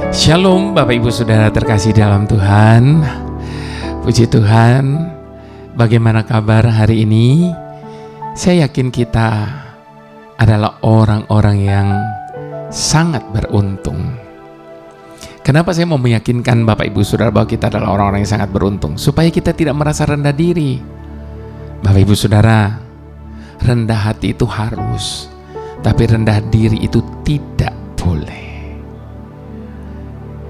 Shalom Bapak Ibu Saudara terkasih dalam Tuhan. Puji Tuhan. Bagaimana kabar hari ini? Saya yakin kita adalah orang-orang yang sangat beruntung. Kenapa saya mau meyakinkan Bapak Ibu Saudara bahwa kita adalah orang-orang yang sangat beruntung? Supaya kita tidak merasa rendah diri. Bapak Ibu Saudara, rendah hati itu harus, tapi rendah diri itu tidak boleh.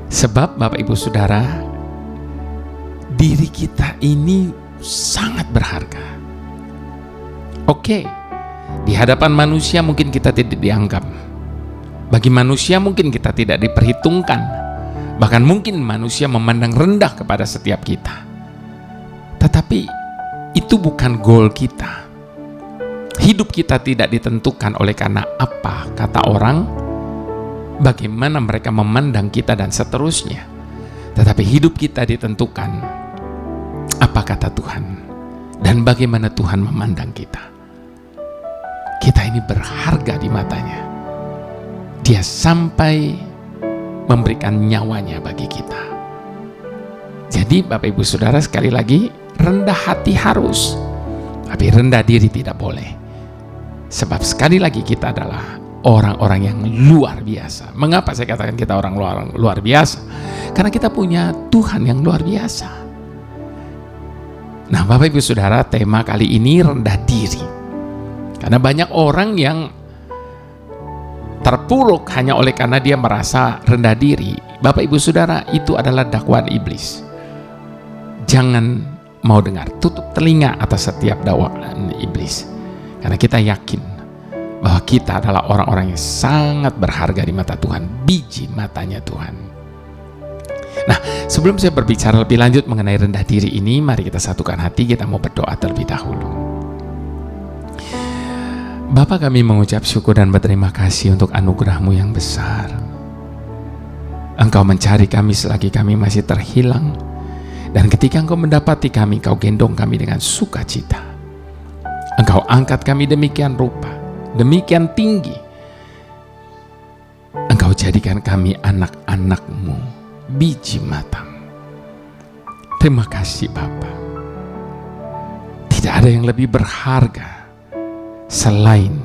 Sebab Bapak Ibu Saudara, diri kita ini sangat berharga. Oke, di hadapan manusia mungkin kita tidak dianggap. Bagi manusia mungkin kita tidak diperhitungkan. Bahkan mungkin manusia memandang rendah kepada setiap kita. Tetapi itu bukan goal kita. Hidup kita tidak ditentukan oleh karena apa kata orang, bagaimana mereka memandang kita dan seterusnya. Tetapi hidup kita ditentukan apa kata Tuhan dan bagaimana Tuhan memandang kita. Kita ini berharga di matanya. Dia sampai memberikan nyawanya bagi kita. Jadi Bapak Ibu Saudara, sekali lagi, rendah hati harus, tapi rendah diri tidak boleh. Sebab sekali lagi kita adalah orang-orang yang luar biasa. Mengapa saya katakan kita orang luar biasa? Karena kita punya Tuhan yang luar biasa. Nah Bapak Ibu Saudara, tema kali ini rendah diri. Karena banyak orang yang terpuruk hanya oleh karena dia merasa rendah diri. Bapak Ibu Saudara, itu adalah dakwaan iblis. Jangan mau dengar, tutup telinga atas setiap dakwaan iblis. Karena kita yakin bahwa kita adalah orang-orang yang sangat berharga di mata Tuhan, biji matanya Tuhan. Nah, sebelum saya berbicara lebih lanjut mengenai rendah diri ini, mari kita satukan hati, kita mau berdoa terlebih dahulu. Bapa, kami mengucap syukur dan berterima kasih untuk anugerah-Mu yang besar. Engkau mencari kami selagi kami masih terhilang, dan ketika Engkau mendapati kami, Engkau gendong kami dengan sukacita. Engkau angkat kami demikian rupa, demikian tinggi. Engkau jadikan kami anak-anak-Mu, biji mata-Mu. Terima kasih Bapa. Tidak ada yang lebih berharga selain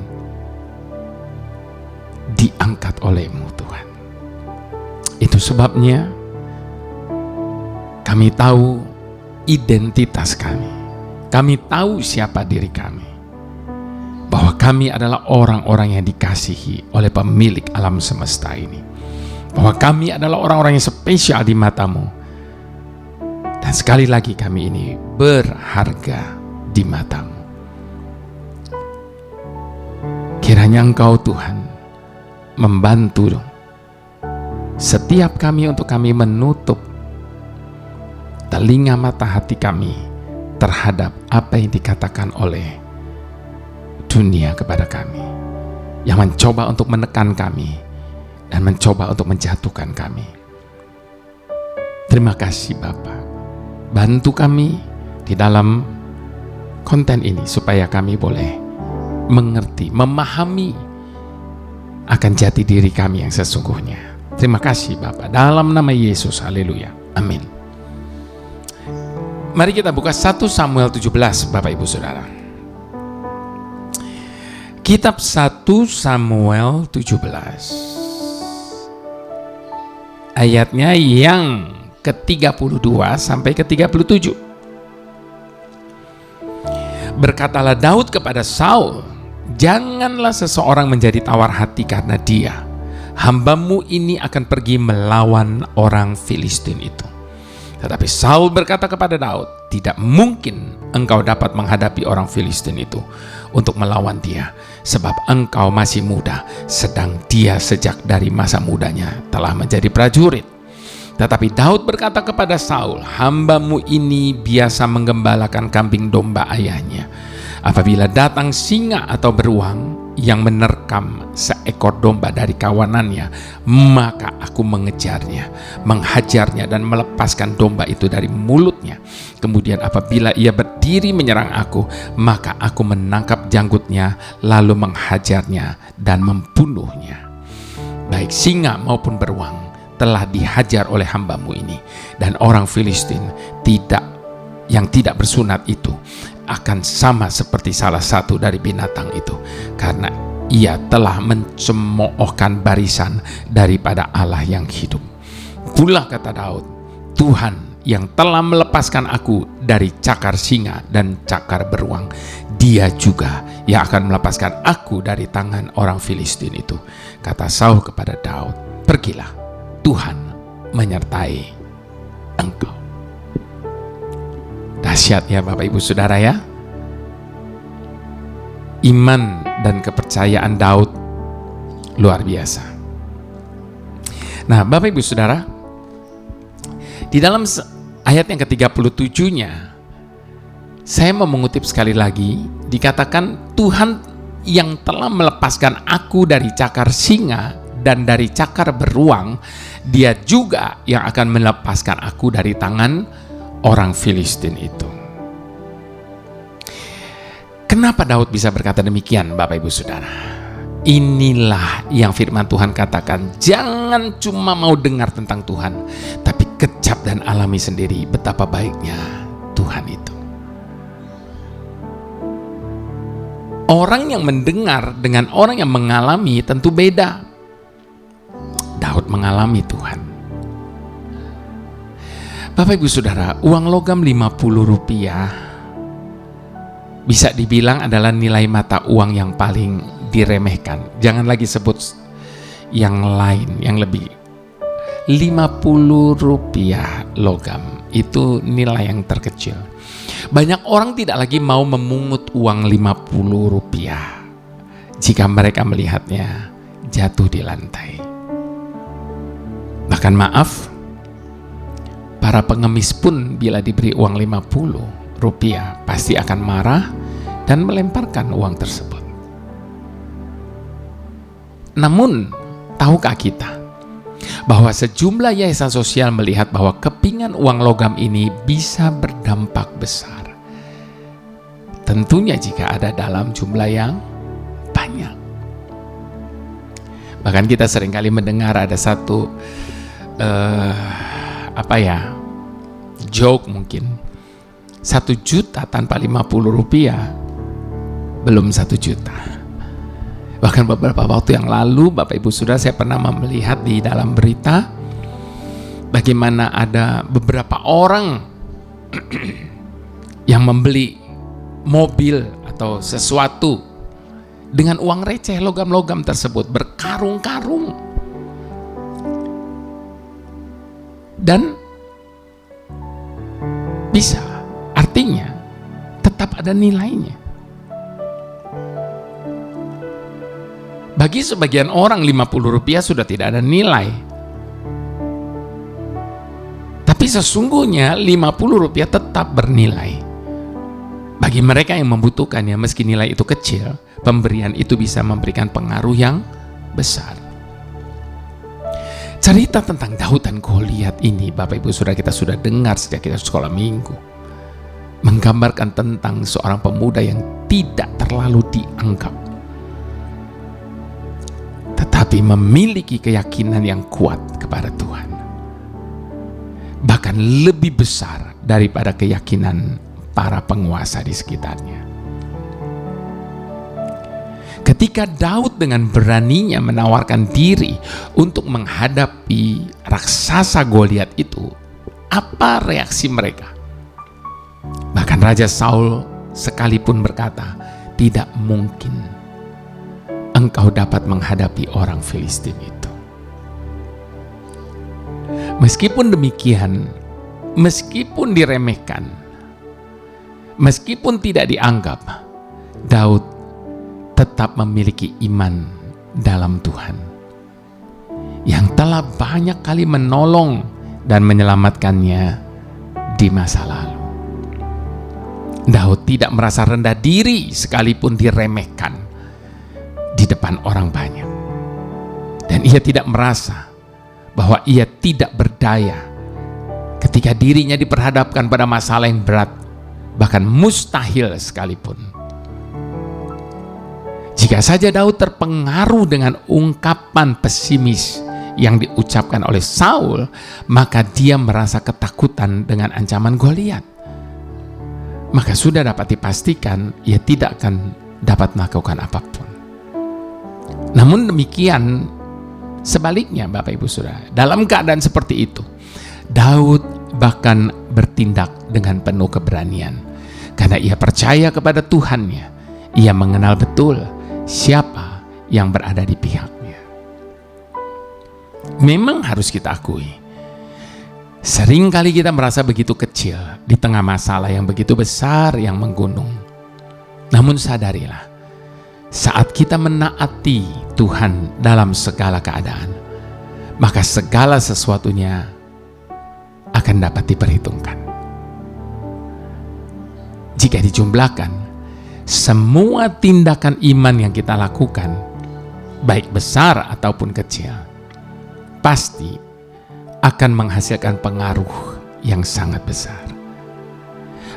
diangkat oleh-Mu Tuhan. Itu sebabnya kami tahu identitas kami. Kami tahu siapa diri kami. Bahwa kami adalah orang-orang yang dikasihi oleh pemilik alam semesta ini. Bahwa kami adalah orang-orang yang spesial di mata-Mu. Dan sekali lagi kami ini berharga di mata-Mu. Kiranya Engkau Tuhan membantu setiap kami untuk kami menutup telinga mata hati kami terhadap apa yang dikatakan oleh dunia kepada kami, yang mencoba untuk menekan kami dan mencoba untuk menjatuhkan kami. Terima kasih Bapa. Bantu kami di dalam konten ini supaya kami boleh mengerti, memahami akan jati diri kami yang sesungguhnya. Terima kasih Bapa, dalam nama Yesus, haleluya, amin. Mari kita buka 1 Samuel 17 Bapak Ibu Saudara. Kitab 1 Samuel 17 ayatnya yang ke-32 sampai ke-37. Berkatalah Daud kepada Saul, janganlah seseorang menjadi tawar hati karena dia. Hamba-Mu ini akan pergi melawan orang Filistin itu. Tetapi Saul berkata kepada Daud, tidak mungkin engkau dapat menghadapi orang Filistin itu untuk melawan dia, sebab engkau masih muda, sedang dia sejak dari masa mudanya telah menjadi prajurit. Tetapi Daud berkata kepada Saul, hamba-Mu ini biasa menggembalakan kambing domba ayahnya. Apabila datang singa atau beruang yang menerkam seekor domba dari kawanannya, maka aku mengejarnya, menghajarnya dan melepaskan domba itu dari mulutnya. Kemudian apabila ia berdiri menyerang aku, maka aku menangkap janggutnya, lalu menghajarnya dan membunuhnya. Baik singa maupun beruang telah dihajar oleh hamba-Mu ini, dan orang Filistin yang tidak bersunat itu akan sama seperti salah satu dari binatang itu, karena ia telah mencemoohkan barisan daripada Allah yang hidup. Pula kata Daud, Tuhan yang telah melepaskan aku dari cakar singa dan cakar beruang, Dia juga yang akan melepaskan aku dari tangan orang Filistin itu. Kata Saul kepada Daud, pergilah, Tuhan menyertai engkau. Dahsyat ya Bapak Ibu Saudara ya. Iman dan kepercayaan Daud luar biasa. Nah Bapak Ibu Saudara, di dalam ayat yang ke-37-nya, saya mau mengutip sekali lagi, dikatakan Tuhan yang telah melepaskan aku dari cakar singa dan dari cakar beruang, Dia juga yang akan melepaskan aku dari tangan orang Filistin itu. Kenapa Daud bisa berkata demikian Bapak Ibu Saudara? Inilah yang firman Tuhan katakan, jangan cuma mau dengar tentang Tuhan, tapi kecap dan alami sendiri betapa baiknya Tuhan itu. Orang yang mendengar dengan orang yang mengalami tentu beda. Daud mengalami Tuhan. Bapak Ibu Saudara, uang logam 50 rupiah bisa dibilang adalah nilai mata uang yang paling diremehkan. Jangan lagi sebut yang lain yang lebih. 50 rupiah logam itu nilai yang terkecil. Banyak orang tidak lagi mau memungut uang 50 rupiah jika mereka melihatnya jatuh di lantai. Bahkan maaf, para pengemis pun bila diberi uang 50 rupiah pasti akan marah dan melemparkan uang tersebut. Namun, tahukah kita bahwa sejumlah yayasan sosial melihat bahwa kepingan uang logam ini bisa berdampak besar? Tentunya jika ada dalam jumlah yang banyak. Bahkan kita seringkali mendengar ada satu joke mungkin, 1 juta tanpa 50 rupiah belum 1 juta. Bahkan beberapa waktu yang lalu Bapak Ibu Saudara, saya pernah melihat di dalam berita bagaimana ada beberapa orang yang membeli mobil atau sesuatu dengan uang receh logam-logam tersebut berkarung-karung, dan bisa, artinya tetap ada nilainya. Bagi sebagian orang 50 rupiah sudah tidak ada nilai, tapi sesungguhnya 50 rupiah tetap bernilai. Bagi mereka yang membutuhkannya, meski nilai itu kecil, pemberian itu bisa memberikan pengaruh yang besar. Cerita tentang Daud dan Goliat ini, Bapak Ibu Saudara, kita sudah dengar sejak kita sekolah minggu. Menggambarkan tentang seorang pemuda yang tidak terlalu dianggap, tetapi memiliki keyakinan yang kuat kepada Tuhan. Bahkan lebih besar daripada keyakinan para penguasa di sekitarnya. Ketika Daud dengan beraninya menawarkan diri untuk menghadapi raksasa Goliat itu, apa reaksi mereka? Bahkan Raja Saul sekalipun berkata, tidak mungkin engkau dapat menghadapi orang Filistin itu. Meskipun demikian, meskipun diremehkan, meskipun tidak dianggap, Daud tetap memiliki iman dalam Tuhan yang telah banyak kali menolong dan menyelamatkannya di masa lalu. Daud tidak merasa rendah diri sekalipun diremehkan di depan orang banyak. Dan ia tidak merasa bahwa ia tidak berdaya ketika dirinya diperhadapkan pada masalah yang berat, bahkan mustahil sekalipun. Jika saja Daud terpengaruh dengan ungkapan pesimis yang diucapkan oleh Saul, maka dia merasa ketakutan dengan ancaman Goliat. Maka sudah dapat dipastikan ia tidak akan dapat melakukan apapun. Namun demikian, sebaliknya Bapak Ibu Saudara, dalam keadaan seperti itu, Daud bahkan bertindak dengan penuh keberanian. Karena ia percaya kepada Tuhannya, ia mengenal betul siapa yang berada di pihaknya. Memang harus kita akui, sering kali kita merasa begitu kecil di tengah masalah yang begitu besar yang menggunung. Namun sadarilah, saat kita menaati Tuhan dalam segala keadaan, maka segala sesuatunya akan dapat diperhitungkan. Jika dijumlahkan, semua tindakan iman yang kita lakukan, baik besar ataupun kecil, pasti akan menghasilkan pengaruh yang sangat besar.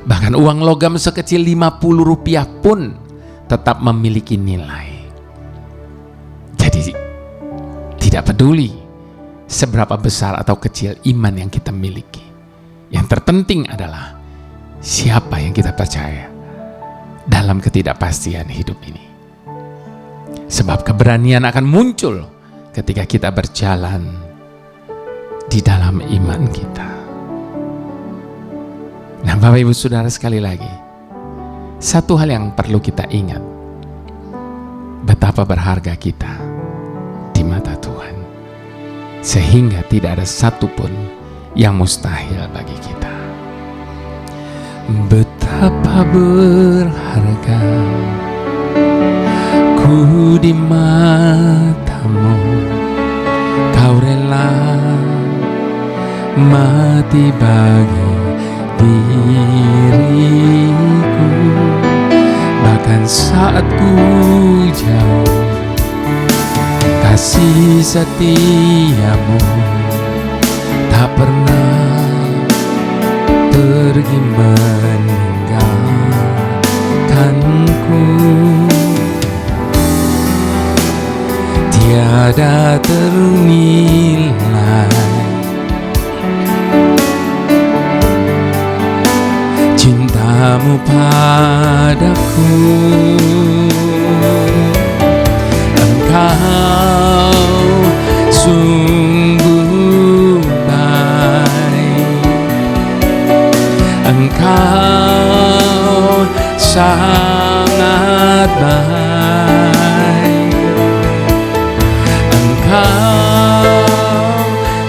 Bahkan uang logam sekecil Rp50 pun tetap memiliki nilai. Jadi tidak peduli seberapa besar atau kecil iman yang kita miliki. Yang terpenting adalah siapa yang kita percaya dalam ketidakpastian hidup ini. Sebab keberanian akan muncul ketika kita berjalan di dalam iman kita. Nah, Bapak Ibu Saudara, sekali lagi, satu hal yang perlu kita ingat, betapa berharga kita di mata Tuhan, sehingga tidak ada satupun yang mustahil bagi kita. Betapa berharga ku di matamu, kau rela mati bagi diriku. Bahkan saat ku jauh, kasih setiamu tak pernah pergi meninggalkanku. Tiada ternilai cintamu padaku. Engkau sungguh baik, Engkau sangat baik, Engkau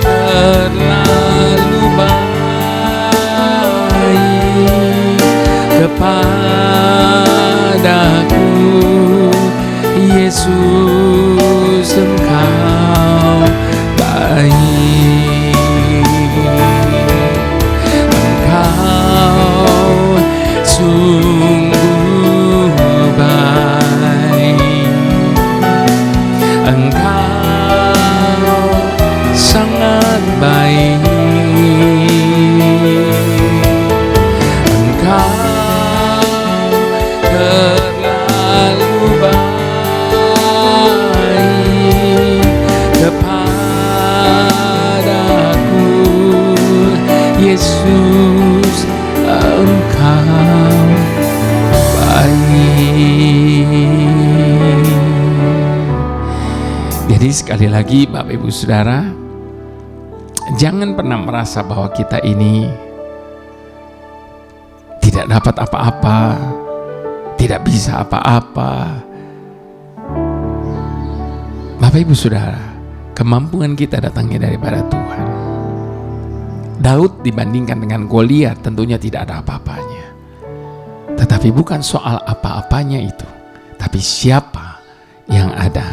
terlalu baik kepadaku. Yesus, Engkau baik, Engkau sungguh baik, Engkau sangat baik, Engkau terlalu baik kepadaku. Yesus, Engkau baik. Jadi sekali lagi Bapak Ibu Saudara, jangan pernah merasa bahwa kita ini tidak dapat apa-apa, tidak bisa apa-apa. Bapak Ibu Saudara, kemampuan kita datangnya daripada Tuhan. Daud dibandingkan dengan Goliat tentunya tidak ada apa-apanya. Tetapi bukan soal apa-apanya itu, tapi siapa yang ada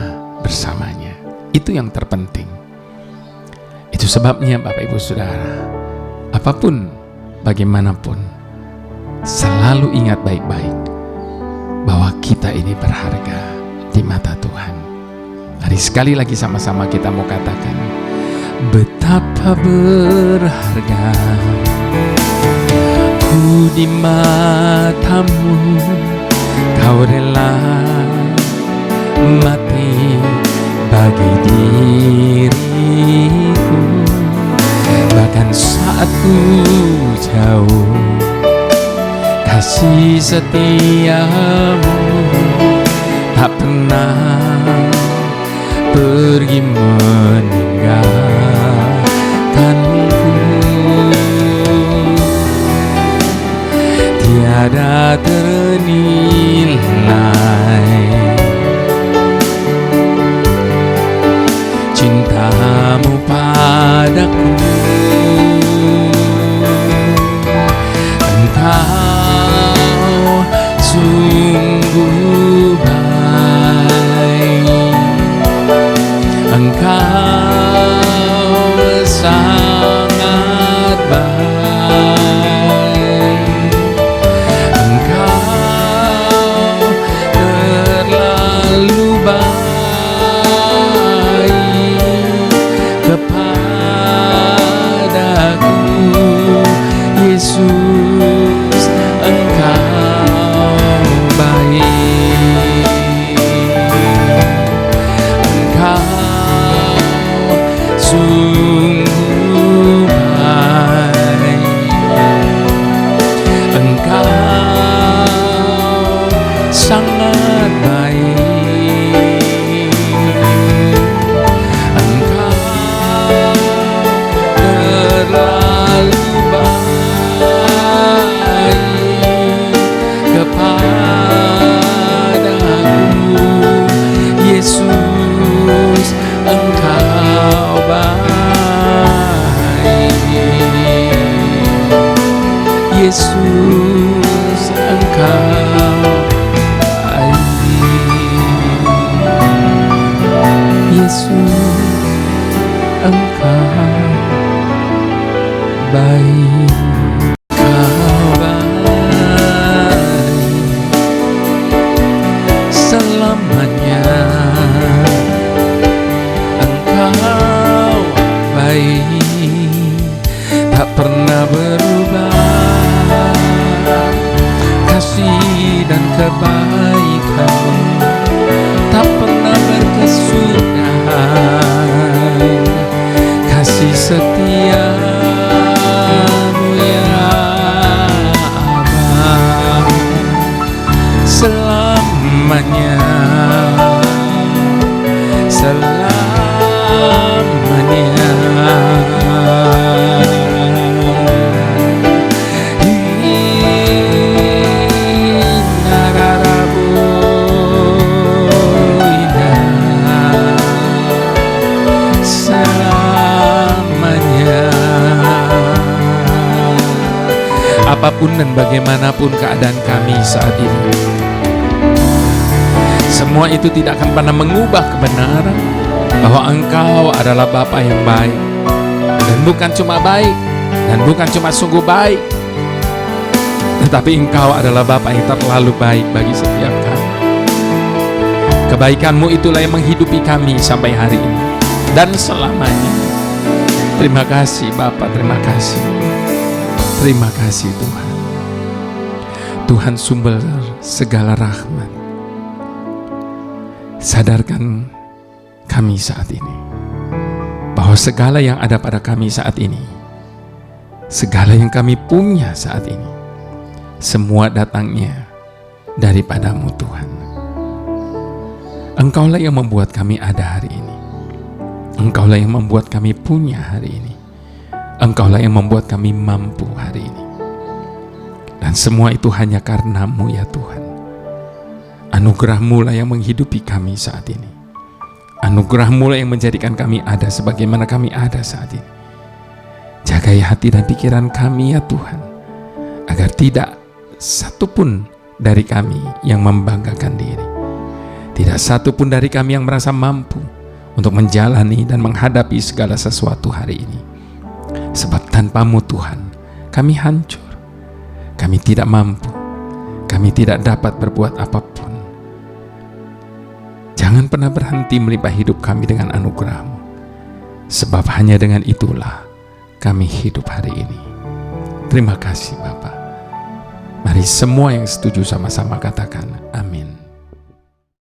bersamanya. Itu yang terpenting. Itu sebabnya Bapak Ibu Saudara, apapun, bagaimanapun, selalu ingat baik-baik bahwa kita ini berharga di mata Tuhan. Mari sekali lagi sama-sama kita mau katakan, betapa berharga ku di matamu, kau rela mati bagi diriku, bahkan saat ku jauh. Kasih setiamu tak pernah pergi meninggalkanku. Tiada ternilai cintamu padaku. Engkau sungguh baik, Engkau sangat baik, Engkau terlalu baik kepadaku, Yesus, Engkau baik. Engkau sungguh baik, Engkau sangat baik, Engkau terlalu baik kepadaku, Yesus, Engkau baik, Yesus, Engkau baik, Yesus, Engkau baik, Engkau baik selamanya. Engkau baik, tak pernah berubah. Kasih dan kebaikan tak pernah berkesudahan. Kasih setiamu ya Abah selamanya, selamanya. Apapun dan bagaimanapun keadaan kami saat ini, semua itu tidak akan pernah mengubah kebenaran bahwa Engkau adalah Bapa yang baik, dan bukan cuma baik, dan bukan cuma sungguh baik, tetapi Engkau adalah Bapa yang terlalu baik bagi setiap kami. Kebaikan-Mu itulah yang menghidupi kami sampai hari ini dan selamanya. Terima kasih Bapa, terima kasih. Terima kasih Tuhan. Tuhan sumber segala rahmat. Sadarkan kami saat ini bahwa segala yang ada pada kami saat ini, segala yang kami punya saat ini, semua datangnya daripada-Mu Tuhan. Engkaulah yang membuat kami ada hari ini. Engkaulah yang membuat kami punya hari ini. Engkaulah yang membuat kami mampu hari ini. Dan semua itu hanya karena-Mu ya Tuhan. Anugerah-Mu lah yang menghidupi kami saat ini. Anugerah-Mu lah yang menjadikan kami ada sebagaimana kami ada saat ini. Jagai hati dan pikiran kami ya Tuhan, agar tidak satupun dari kami yang membanggakan diri. Tidak satupun dari kami yang merasa mampu untuk menjalani dan menghadapi segala sesuatu hari ini. Sebab tanpa-Mu Tuhan, kami hancur, kami tidak mampu, kami tidak dapat berbuat apapun. Jangan pernah berhenti melimpah hidup kami dengan anugerah-Mu, sebab hanya dengan itulah kami hidup hari ini. Terima kasih Bapa. Mari semua yang setuju sama-sama katakan amin.